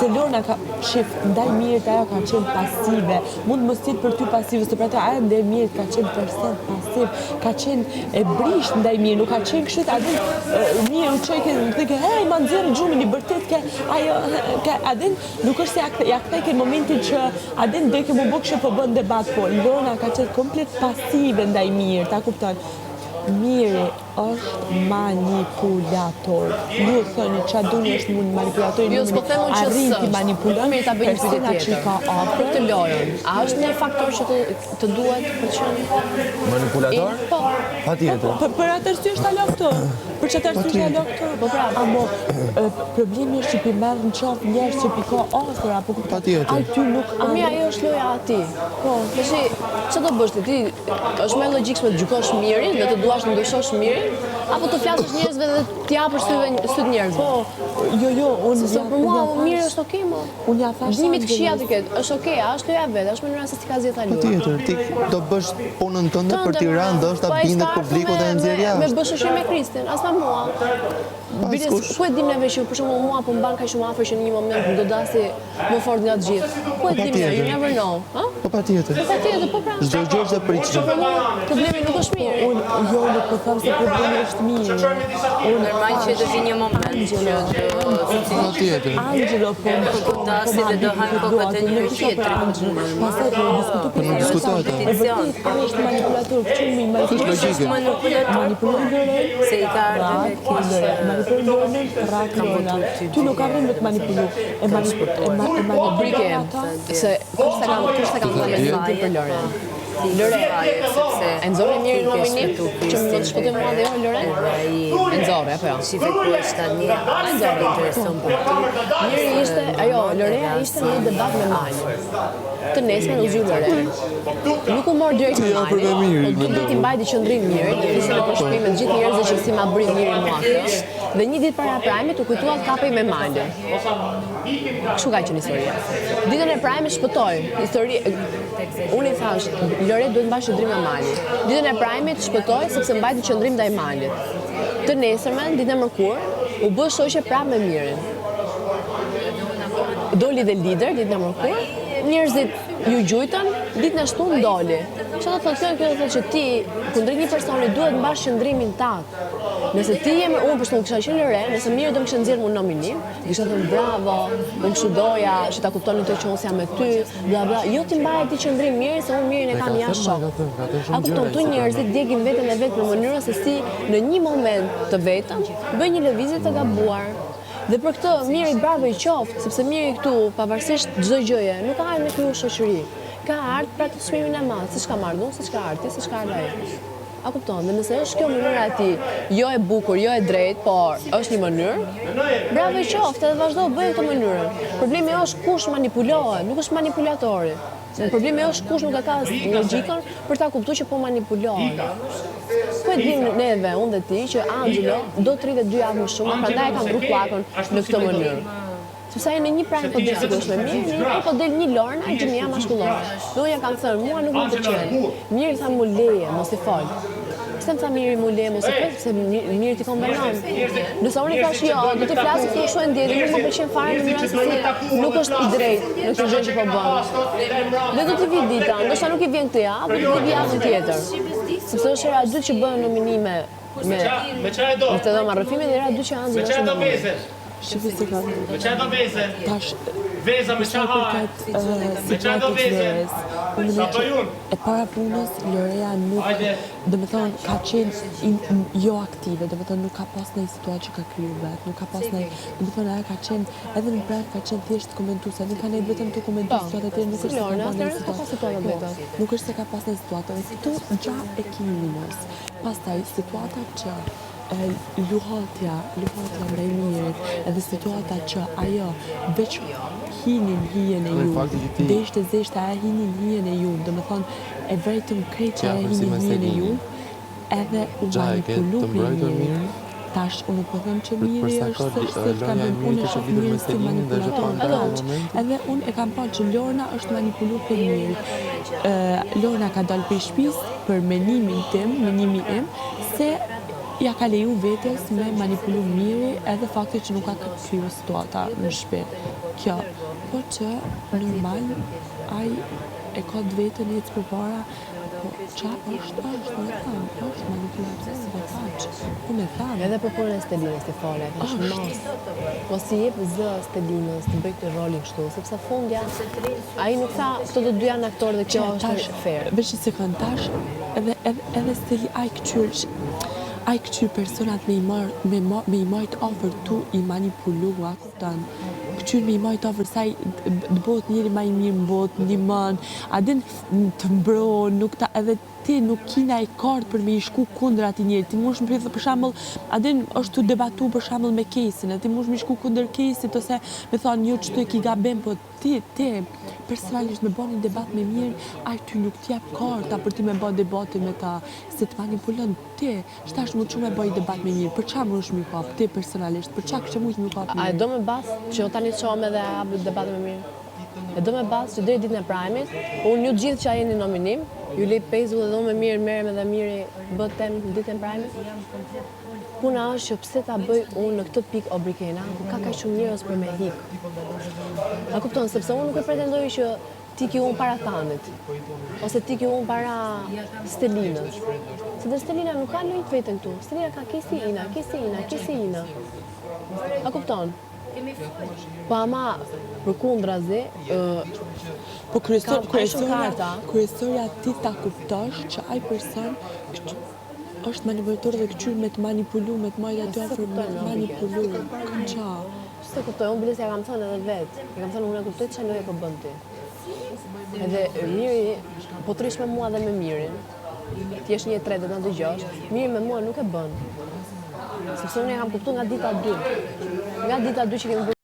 se Lorna ka shif ndaj mirët ajo ka qenë pasive. Mund mos jetë për ty pasive, se për ato ajo ndaj mirët ka qenë percent pasiv, ka qenë e brisht ndaj mirë, nuk ka qenë kështu atë mirë u çojë thënë hey ma nxjerr gjumin i vërtet ke ajo adin nuk është se ja kthej në momentin që adin do të më bëkshë po bën debat po. Lorna ka qenë komplet pasive ndaj mirë, ta kupton? Miri është manipulator. Ju thoni që duni është mund manipulator, arrin të manipulon persona që ka afër të Lorën. A është një faktor që të duhet për qenë manipulator? Po. Patjetër. Për atë arsye është alo këtu. Për çfarë arsye është alo këtu? Po pra, amo problemi është që pi merr në qafë njerëz që piko afër apo patjetër. Ai ty nuk mira ajo është loja ati. Po, tash çfarë do bësh ti? Është më logjikshme të gjykosh mirin dhe të duash të ndryshosh mirin, apo të flasësh njerëzve dhe të japësh syt njerëzve? Po, jo, unë se për mua mirë është okay mo. Unë ja thash. Dënimi të këqija të ketë, është okay, është loja vetë, është mënyra se ti ka zgjedhur ta luash. Patjetër, ti do bësh punën tënde për Tiranë, ndoshta bindet publiku dhe e nxjerr jashtë. Me bësh shoqëri me Kristin, as pa mua. Biles, ku e dim neve që për shembull mua po mban kaq shumë afër që në një moment do dasi më fort nga të gjithë. Ku e dim ne, you never know, ha? Po patjetër. Patjetër, po pra. Çdo gjë është e pritshme. Problemi nuk është mirë. Unë nuk po them se problemi është mirë. Unë normal që të vi një moment që Angelo po dasi dhe do hajnë kokët e një tjetër. Pastaj po diskutoj për kompeticion. Është manipulator, çumi manipulon se i ka ardhur Ty nuk arrin me të manipulu. E manipulon se kush ta kanë dhënë për Loren. Lore, e nxorë mirë në nominim, që më do të shpëtoj mua dhe jo Lore? E nxorë, apo jo? Shife ku është tani, intereson për ty. Mirë ishte, ajo, Lorea ishte në një debat me Mali. Të nesme në zhju Lore. Nuk u morë direkt me Mali, po duke ti mbajti qëndrim mirë, dhe flisë në përshpim me gjithë njerëzve që si ma bëri mirë mua këtë, dhe një ditë para prajmit u kujtuat kapej me Mali. Kështu ka qenë historia. Ditën e prajmit shpëtoi, unë i thash, Lore duhet mbash qëndrim me Mali. Ditën e prajmit shpëtoi sepse mbajti qëndrim ndaj Malit. Të nesërmen, ditën e mërkurë, u bë shoqe prapë me Mirin. Doli dhe lider ditën e mërkurë, njerëzit ju gjujtën, ditën e shtunë doli. Çfarë do të thotë kjo? Do të thotë që ti kundrejt një personi duhet mbash qëndrimin tat. Nëse ti unë për shkak kisha qenë Lore, nëse Miri do më kishte nxjerrë më nominim, kisha thënë bravo, unë kështu doja, që ta kuptonin të që unë jam me ty, bla bla. Jo ti mbaje ti qëndrim Miri, se unë Mirin e kam jashtë shok. A kupton tu njerëzit djegin veten e vet në mënyrën se si në një moment të vetëm bëjnë një lëvizje të gabuar. Dhe për këtë Miri bravo i qoftë, sepse Miri këtu, pavarësisht çdo gjëje, nuk ka ardhur me kriju shoqëri. Ka ardhur pra të çmimin e madh, siç ka marrë unë, siç ka ardhur, siç ka ardhur ai. A kupton? Dhe nëse është kjo mënyra e tij, jo e bukur, jo e drejtë, por është një mënyrë, bravo i qoftë, edhe vazhdo bëj këtë mënyrë. Problemi është kush manipulohet, nuk është manipulatori. Problemi është kush nuk e ka logjikën për ta kuptuar që po manipulohet. Po e dim neve, unë dhe ti, që Angelo do 32 javë më shumë, prandaj e ka ndru kuakën në këtë mënyrë. Sepse ai në një prajm po del sigurisht me Mirin, ai po del një Lorna e gjinia maskullore. Dhe unë ja kam thënë, mua nuk më pëlqen. Miri tha mu leje, mos i fol. Pse më tha Miri mu leje, mos i fol, sepse Miri ti kombanon. Nëse unë i thash jo, do të flasë këtu ashtu e ndjeri, nuk më pëlqen fare në mënyrë se si nuk është i drejtë në këtë gjë që po bën. Dhe do të vi dita, ndoshta nuk i vjen këtë javë, por do të vi javën tjetër. Sepse është era 2 që bën nominime me të dhëma rrëfime dhe era 2 që Angelo është nominime. Shqipi se ka Me qaj do veze? Tash Veza me qaj hajt? Me qaj do veze? Sa për jun? E para punës, Lorea nuk, dhe me thonë, ka qenë jo aktive, dhe me thonë, nuk ka pas në situatë që ka kryu vetë, nuk ka pas në, dhe me thonë, aja ka qenë, edhe në prajt ka qenë thjesht komentuse, nuk ka nejtë vetëm të komentu situatë e tjerë, nuk është se ka pas në situatë, dhe këtu gja e kiminës, pastaj situata që luhatja ndaj Mirit, edhe situata që ajo veç hinin hijen e ju, deshte zeshte aja hinin hijen e ju, dhe me thonë e vrejtëm krejt që aja hinin hijen e ju, edhe u manipulu për Mirin. Tash, unë po them që Miri është se ka bën unë e shoh Mirin si manipulator. Edhe unë e kam parë që Lorna është manipulu për Mirin. Lorna ka dalë për shtëpisë për menimi im, se ja ka leju vetes me manipulu miri edhe fakti që nuk ka kryu situata në shtëpi. Kjo, po që normal ai e ka të vetën jetës përpara, po qa është, me thamë, është manipulacion dhe kaq, unë e thamë. Edhe për punën e Stelinës të fale, mos i jep zë Stelinës të bëj këtë rolin kështu, sepse fundja, ai nuk tha, këto të dy janë aktorë dhe kjo është fair. Veç një sekund tash, edhe Steli ai këtyr personat me i majt ofër tu i manipulua, kuptan. Këtyr me i majt ofër saj të bot njëri ma i mirë në bot, një mën, adin të mbro, nuk ta, edhe ti nuk kina i kartë për me i shku kundër ati njëri. Ti mush më për shembull, adin është të debatu për shembull me kesin, ti mush më shku kundër kesit, ose me thonë një qëtu e ki gabim, po ti personalisht me bën një debat me mirë, ai ty nuk t'jep karta për ti me bë debate me ta, se të manipulon ti, shtash më që me bëj debat me mirë, për qa më është mi kap, ti personalisht, për qa kështë mujtë mi kap mirë? A e do me bas që o tani të qohëm edhe abë debat me mirë? E do me bas që deri ditën e prajmit, unë ju gjithë që a jeni nominim, ju lej pezu dhe do me mirë, merem edhe miri bëtem ditën e prajmit. Puna është që pse ta bëj unë në këtë pikë obrikena, ku ka kaq shumë njerëz për me hik. A kupton, sepse unë nuk e pretendoj që ti ki unë para Thanit, ose ti ki unë para Stelinës. Se dhe Stelina nuk ka lojt vetën këtu. Stelina ka kesi ina. A kupton? Po ama përkundrazi, po karta. kryesorja ti ta kuptosh që ai person është manipulator dhe këqyr me të manipulu, me të majtë aty afër me të manipulu. Qa? Se kuptoj, unë biles ja kam thënë edhe vetë. Ja kam thënë unë e kuptoj që loje po bën ti. Edhe miri, po trish me mua dhe me mirin. Ti është një tretë dhe në dëgjosh, miri me mua nuk e bën. Sepse unë e kam kuptu nga dita 2. Nga dita 2 që kemi